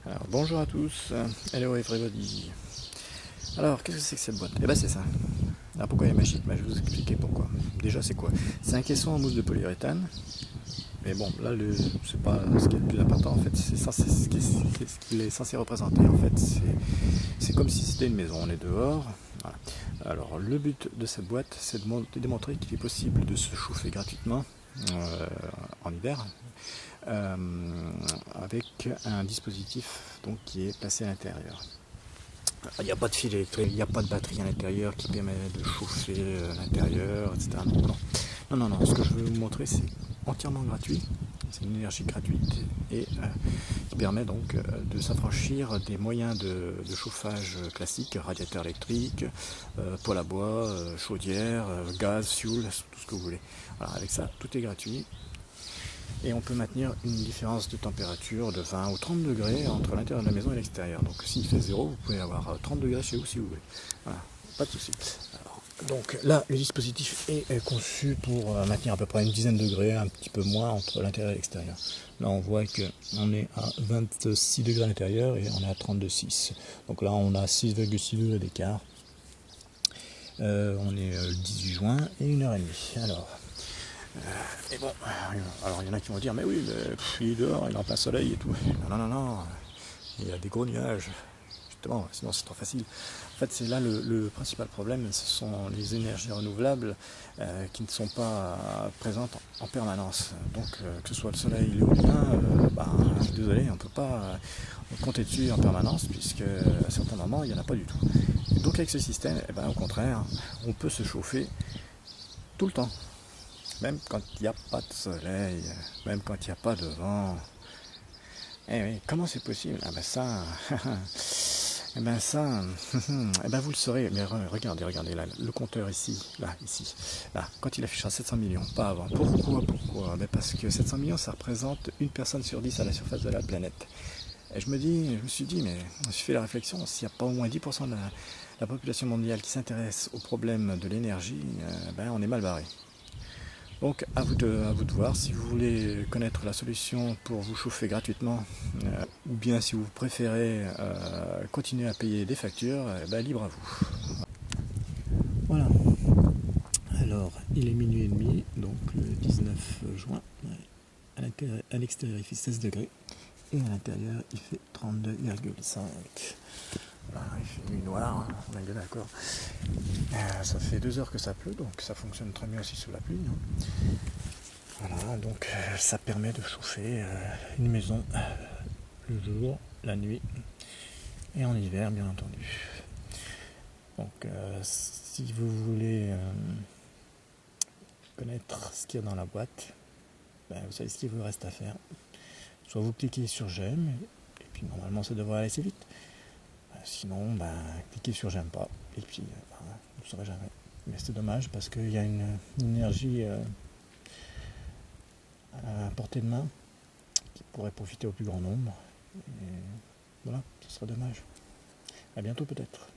Alors bonjour à tous, hello everybody. Alors qu'est-ce que c'est que cette boîte? Eh ben c'est ça. Alors pourquoi elle est magique? Ben, je vais vous expliquer pourquoi. Déjà c'est quoi? C'est un caisson en mousse de polyuréthane. Mais bon, là c'est pas ce qui est le plus important en fait, c'est ce qu'il est censé représenter en fait. C'est comme si c'était une maison, on est dehors. Voilà. Alors le but de cette boîte, c'est de démontrer qu'il est possible de se chauffer gratuitement euh, en hiver euh, avec un dispositif donc, qui est placé à l'intérieur. Il n'y a pas de fil électrique, il n'y a pas de batterie à l'intérieur qui permet de chauffer l'intérieur, etc. Non. Ce que je veux vous montrer, c'est entièrement gratuit. C'est une énergie gratuite et qui permet donc de s'affranchir des moyens de chauffage classiques, radiateur électrique, poêle à bois, chaudière, gaz, fuel, tout ce que vous voulez. Voilà, avec ça, tout est gratuit. Et on peut maintenir une différence de température de 20 ou 30 degrés entre l'intérieur de la maison et l'extérieur. Donc s'il fait 0, vous pouvez avoir 30 degrés chez vous si vous voulez. Voilà, pas de souci. Donc là, le dispositif est conçu pour maintenir à peu près une dizaine de degrés, un petit peu moins entre l'intérieur et l'extérieur. Là, on voit qu'on est à 26 degrés à l'intérieur et on est à 32,6. Donc là, on a 6,6 degrés d'écart. On est le 18 juin et 1h30. Et bon, alors il y en a qui vont dire, mais oui, il est dehors, il est en plein soleil et tout. Non, il y a des gros nuages, justement, sinon c'est trop facile. En fait, c'est là le principal problème, ce sont les énergies renouvelables qui ne sont pas présentes en permanence. Donc, que ce soit le soleil, l'éolien, je suis désolé, on ne peut pas compter dessus en permanence, puisque à certains moments, il n'y en a pas du tout. Donc, avec ce système, au contraire, on peut se chauffer tout le temps. Même quand il n'y a pas de soleil, même quand il n'y a pas de vent. Eh oui, comment c'est possible? Ah ben ça, vous le saurez. Mais regardez là, le compteur ici, là, quand il affiche à 700 millions, pas avant. Pourquoi? Ben parce que 700 millions, ça représente une personne sur 10 à la surface de la planète. Et je me suis dit, mais je fais la réflexion, s'il n'y a pas au moins 10% de la population mondiale qui s'intéresse au problème de l'énergie, on est mal barré. Donc à vous de voir si vous voulez connaître la solution pour vous chauffer gratuitement ou bien si vous préférez continuer à payer des factures, libre à vous. Voilà. Alors il est minuit et demi, donc le 19 juin. À l'extérieur il fait 16 degrés et à l'intérieur il fait 32,5. Voilà, il fait nuit noire, hein, on est bien d'accord. Ça fait 2 heures que ça pleut, donc ça fonctionne très bien aussi sous la pluie. Hein. Voilà, donc ça permet de chauffer une maison le jour, la nuit et en hiver bien entendu. Donc si vous voulez connaître ce qu'il y a dans la boîte, vous savez ce qu'il vous reste à faire. Soit vous cliquez sur j'aime et puis normalement ça devrait aller assez vite. Sinon cliquez sur j'aime pas et puis vous ne saurez jamais. Mais c'est dommage parce qu'il y a une énergie à portée de main qui pourrait profiter au plus grand nombre. Et voilà, ce serait dommage. À bientôt peut-être.